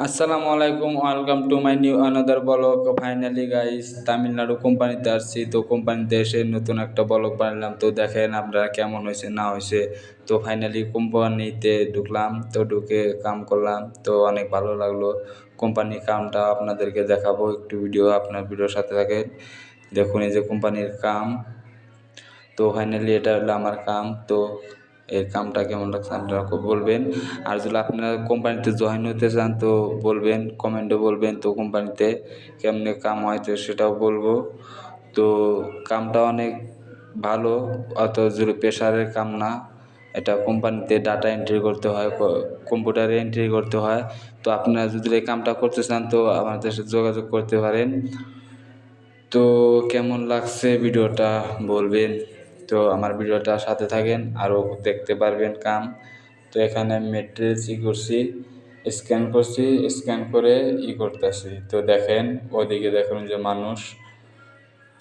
আসসালামু আলাইকুম, welcome to my new another blog. Finally guys, Tamil Nadu কোম্পানিতে আসছি। তো কোম্পানিতে এসে নতুন একটা ব্লগ বানালাম। তো দেখেন আপনারা কেমন হয়েছে না হয়েছে। তো ফাইনালি কোম্পানিতে ঢুকলাম, তো ঢুকে কাম করলাম, তো অনেক ভালো লাগলো। কোম্পানির কামটা আপনাদেরকে দেখাবো, একটু আপনার ভিডিওর সাথে থাকেন। দেখুন এই যে কোম্পানির কাম। তো ফাইনালি এটা হলো আমার কাম। তো এই কামটা কেমন লাগছে আপনারা বলবেন। আর যদি আপনারা কোম্পানিতে জয়েন হতে চান তো বলবেন, কমেন্টে বলবেন। তো কোম্পানিতে কেমনে কাম হয় তো সেটাও বলবো। তো কামটা অনেক ভালো, অত জোরে প্রেশারের কাম না। এটা কোম্পানিতে ডাটা এন্ট্রি করতে হয়, কম্পিউটারে এন্ট্রি করতে হয়। তো আপনারা যদি এই কামটা করতে চান তো আমাদের সাথে যোগাযোগ করতে পারেন। তো কেমন লাগছে ভিডিওটা বলবেন। তো আমার ভিডিওটা সাথে থাকেন, আরও দেখতে পারবেন কাম। তো এখানে মেট্রিক্স করছি, স্ক্যান করছি, স্ক্যান করে করতেছি। তো দেখেন ওদিকে দেখুন যে মানুষ।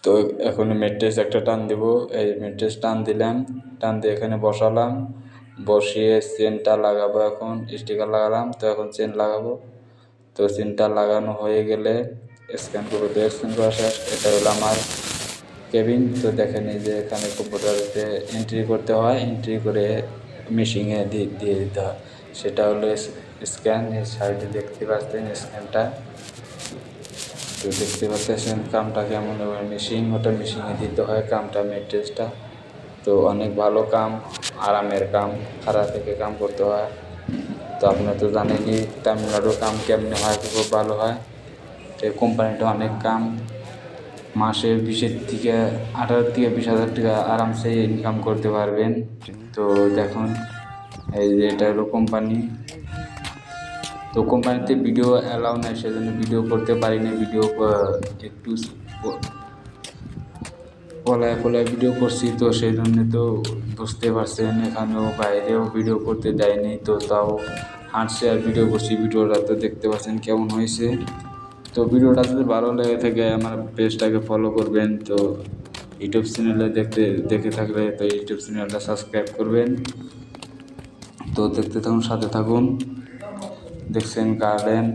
তো এখন মেট্রিক্স একটা টান দিব, এই মেট্রিক্স টান দিলাম, টান দিয়ে এখানে বসালাম, বসিয়ে চেনটা লাগাবো। এখন স্টিকার লাগালাম, তো এখন চেন লাগাবো। তো চেনটা লাগানো হয়ে গেলে স্ক্যান করবো। তো স্ক্যান করা শেষ। এটা হলো আমার কেবিন। তো দেখেন এই যে এখানে কম্পিউটারেতে এন্ট্রি করতে হয়, এন্ট্রি করে মেশিনে দিয়ে দিতে হয়। সেটা হলো স্ক্যান। এই সাইডে দেখতে পাচ্ছেন স্ক্যানটা। তো দেখতে পাচ্ছেন কামটা কেমন, মেশিন, ওটা মেশিনে দিতে হয় কামটা, মেট্রিক্সটা। তো অনেক ভালো কাম, আরামের কাম, খাড়া থেকে কাম করতে হয়। তো আপনারা তো জানেনই তামিলনাড়ুর কাম কেমনে হয়, খুব ভালো হয়। তো এই কোম্পানিটা অনেক কাম, মাসে 20 থেকে 18 থেকে 20,000 টাকা আরামসে ইনকাম করতে পারবেন। তো দেখুন এই যে এটা হলো কোম্পানি। তো কোম্পানিতে ভিডিও অ্যালাউ নেই, সেজন্য ভিডিও করতে পারি না। ভিডিও একটু পলায় ভিডিও করছি, তো সেই জন্য তো বুঝতে পারছেন। এখানেও বাইরেও ভিডিও করতে দেয়নি, তো তাও হাঁটছে আর ভিডিও করছি। ভিডিওটা তো দেখতে পাচ্ছেন কেমন হয়েছে। তো ভিডিওটা যদি ভালো লেগে থাকে আমার পেজটাকে ফলো করবেন। তো ইউটিউব চ্যানেলে দেখে থাকলে তো ইউটিউব চ্যানেলটা সাবস্ক্রাইব করবেন। তো দেখতে থাকুন, সাথে থাকুন। দেখছেন গার্ডেন।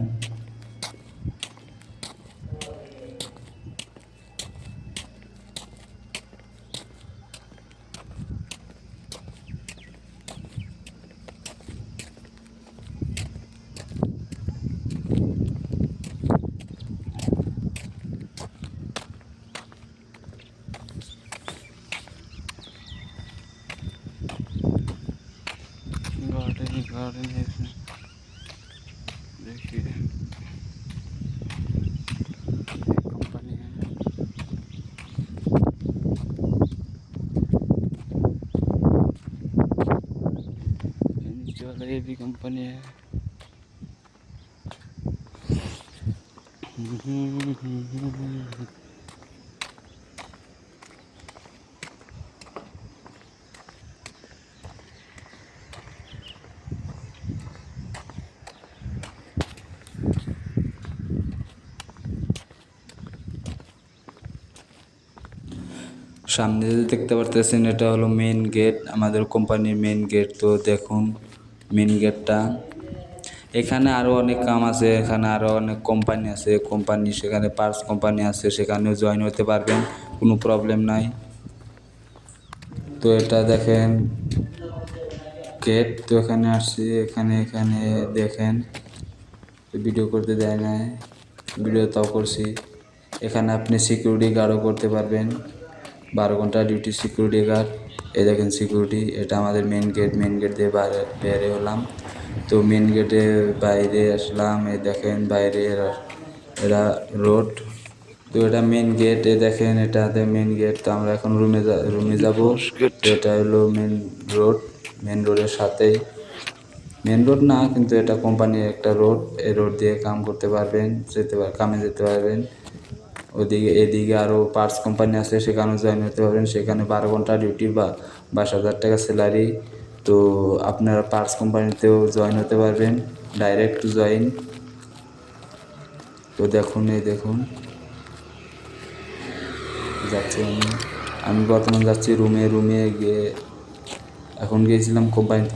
गार्डन है इसमें, देखिए कंपनी है। नीचे वाला ये भी कंपनी है। সামনে যে দেখতে পারতেছেন এটা হলো মেন গেট, আমাদের কোম্পানির মেন গেট। তো দেখুন মেন গেটটা। এখানে আরও অনেক কাম আছে, এখানে আরও অনেক কোম্পানি আছে, কোম্পানি সেখানে পার্টস কোম্পানি আছে, সেখানেও জয়েন হতে পারবেন, কোনো প্রবলেম নাই। তো এটা দেখেন গেট। তো এখানে আসছি, এখানে এখানে দেখেন ভিডিও করতে দেয় না, ভিডিও তাও করছি। এখানে আপনি সিকিউরিটি গার্ডও করতে পারবেন, 12 ঘন্টা ডিউটি সিকিউরিটি গার্ড। এই দেখেন সিকিউরিটি, এটা আমাদের মেন গেট। মেন গেট দিয়ে বাইরে হলাম। তো মেন গেটে বাইরে আসলাম, এই দেখেন বাইরে এরা রোড। তো এটা মেন গেট, এ দেখেন এটাতে মেন গেট। তো আমরা এখন রুমে যাব। তো এটা হলো মেন রোড, মেন রোডের সাথেই, মেন রোড না কিন্তু এটা কোম্পানির একটা রোড। এই রোড দিয়ে কাম করতে পারবেন, কামে যেতে পারবেন। ওদিকে এদিকে আরও পার্টস কোম্পানি আছে, সেখানেও জয়েন হতে পারবেন। সেখানে 12 ঘন্টা ডিউটি বা 22,000 টাকা স্যালারি। তো আপনারা পার্টস কোম্পানিতেও জয়েন হতে পারবেন, ডাইরেক্ট টু জয়েন। তো দেখুন এই দেখুন যাচ্ছি আমি বর্তমানে যাচ্ছি রুমে গিয়ে। এখন গিয়েছিলাম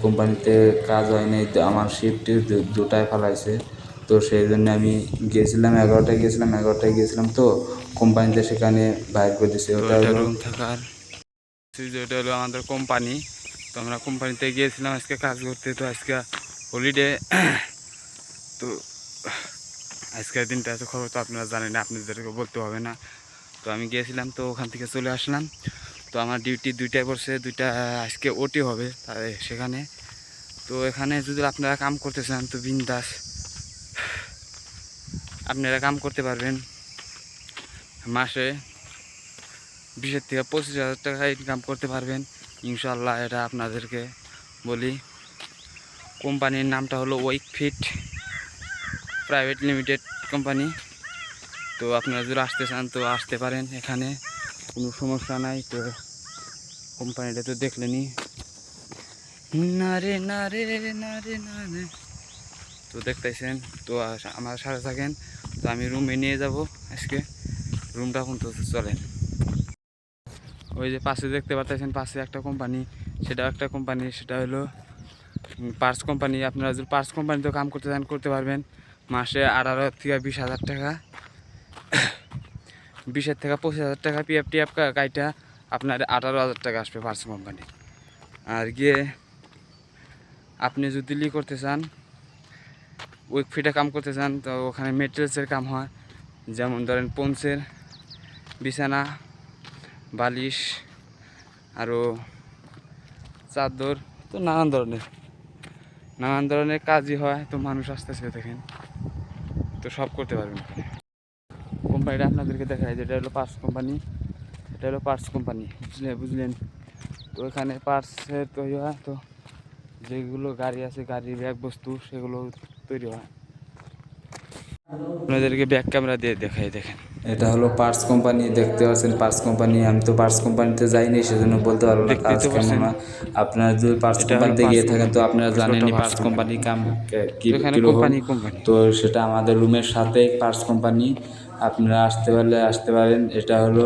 কোম্পানিতে, কাজ হয় নাই, আমার শিফটে 2টায় ফেলাইছে। তো সেই জন্য আমি গিয়েছিলাম 11টায় গিয়েছিলাম তো কোম্পানিতে, সেখানে বাইর করে দিয়েছে। তো ওটা এটা হলো রুম থাকার এটা হলো আমাদের কোম্পানি। তো আমরা কোম্পানিতে গিয়েছিলাম আজকে কাজ করতে। তো আজকে হলিডে। তো আজকের দিনটা এত খবর তো আপনারা জানেন না, আপনাদেরকে বলতে হবে না। তো আমি গিয়েছিলাম, তো ওখান থেকে চলে আসলাম। তো আমার ডিউটি 2টায় পড়ছে, 2টা আজকে ওটি হবে তাই সেখানে। তো এখানে যদি আপনারা কাম করতে চান তো বিন্দাস আপনারা কাম করতে পারবেন। মাসে 20 থেকে 25,000 টাকা ইনকাম করতে পারবেন ইনশাল্লাহ। এটা আপনাদেরকে বলি। কোম্পানির নামটা হলো ওয়েকফিট প্রাইভেট লিমিটেড কোম্পানি। তো আপনারা যদি আসতে চান তো আসতে পারেন, এখানে কোনো সমস্যা নাই। তো কোম্পানিটা তো দেখলেনি, না রে না রে না রে না রে। তো দেখতেছেন, তো আমার সাথে থাকেন। তো আমি রুমে নিয়ে যাব আজকে, রুমটা এখন তো চলেন। ওই যে পাশে দেখতে পাচ্ছেন, পাশে একটা কোম্পানি, সেটা একটা কোম্পানি, সেটা হলো পার্স কোম্পানি। আপনারা যদি পার্স কোম্পানিতেও কাম করতে চান করতে পারবেন। মাসে 18 থেকে 20,000 টাকা, 20 থেকে 25,000 টাকা পিএফ টিএফ কাইটা আপনার 18,000 টাকা আসবে পার্স কোম্পানি। আর গিয়ে আপনি যদি করতে চান, ওয়েকফিটে কাম করতে চান, তো ওখানে মেটেরিয়ালসের কাম হয়। যেমন ধরেন পঞ্চের বিছানা, বালিশ, আরও চাদর, তো নানান ধরনের কাজই হয়। তো মানুষ আসতেছে দেখেন, তো সব করতে পারবেন ওখানে। কোম্পানিটা আপনাদেরকে দেখায়, যেটা হলো পার্স কোম্পানি। এটা হলো পার্স কোম্পানি, বুঝলেন। তো এখানে পার্সের তৈরি হয়। তো যেগুলো গাড়ি আছে, গাড়ির ব্যাগ বস্তু, সেগুলো তৈরি হয়। আপনাদেরকে ব্যাক ক্যামেরা দিয়ে দেখাই, দেখেন। এটা হলো পার্টস কোম্পানি, দেখতে পাচ্ছেন পার্টস কোম্পানি। আমি তো পার্টস কোম্পানিতে যাইনি, সেজন্য বলতে পারবো না দেখতেই কাজ তো কেমন পারছেন, হয়। আপনারা যদি পার্টস এটা হলো কোম্পানিতে পার্স গিয়ে থাকেন তো কোম্পানি। আপনারা এটা হলো জানেনই পার্স পার্টস কোম্পানি। কোম্পানি কাম তো এখানে কীরকম। কোম্পানি। তো সেটা আমাদের রুমের সাথে পার্টস কোম্পানি। আপনারা আসতে পারলে আসতে পারেন। এটা হলো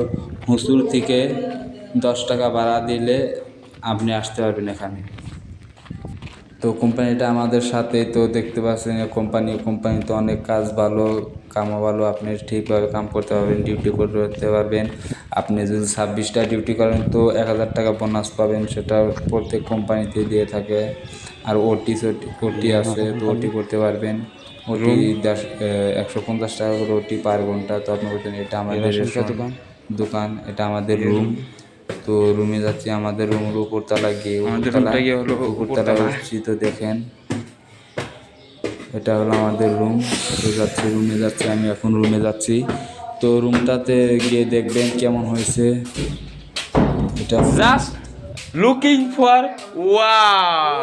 হুসুর থেকে 10 টাকা ভাড়া দিলে আপনি আসতে পারবেন এখানে। তো কোম্পানিটা আমাদের সাথে, তো দেখতে পাচ্ছেন কোম্পানিতে অনেক কাজ ভালো, কামও ভালো। আপনি ঠিকভাবে কাম করতে পারবেন, ডিউটি করতে পারবেন। আপনি যদি 26টা ডিউটি করেন তো 1,000 টাকা বোনাস পাবেন, সেটা প্রত্যেক কোম্পানিতে দিয়ে থাকে। আর ওটি আছে, তো ওটি করতে পারবেন। ওটি রুম, 150 টাকা করে ওটি পার ঘন্টা। তো আপনি বলছেন এটা আমাদের রেশন কা রেশন দোকান, দোকান, এটা আমাদের এই রুম। রুম। তো রুমে যাচ্ছি, আমাদের রুমের উপরতলা গিয়ে আমাদের রুমটা গিয়ে হলো উপরতলায় উপরতলা। উঠছি। তো দেখেন এটা হলো আমাদের রুম। তো যাচ্ছি, রুমে যাচ্ছি, আমি এখন রুমে যাচ্ছি। তো রুমটাতে গিয়ে দেখবেন কেমন হয়েছে। এটা জাস্ট লুকিং ফর ওয়াও।